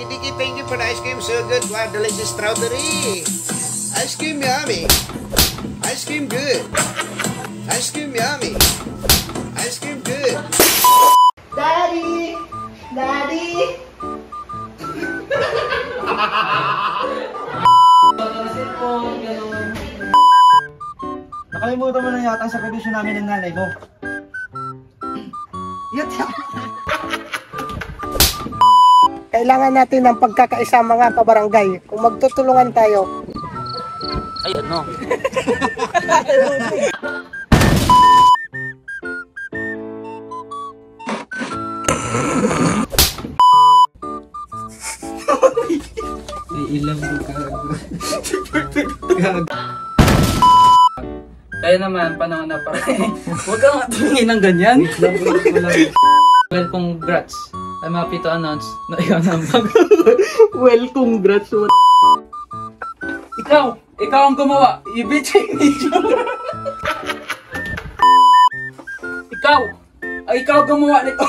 Dicky, thank you for the ice cream. So good. Wow, delicious strawberry. Ice cream yummy. Ice cream good. Ice cream yummy. Ice cream good. Daddy! Daddy! Nakalimutan mo na yata sa kondisyon namin ng nanay mo. Kailangan natin ng pagkakaisa mga kabarangay. Kung magtutulungan tayo. Ayun, no? Ilang Kaya naman, panahon na para huwag kang tumingin ng ganyan. Well, congrats. I'm happy to announce na ikaw na well, congrats. Ikaw ang gumawa. I-betray video. ikaw gumawa nito.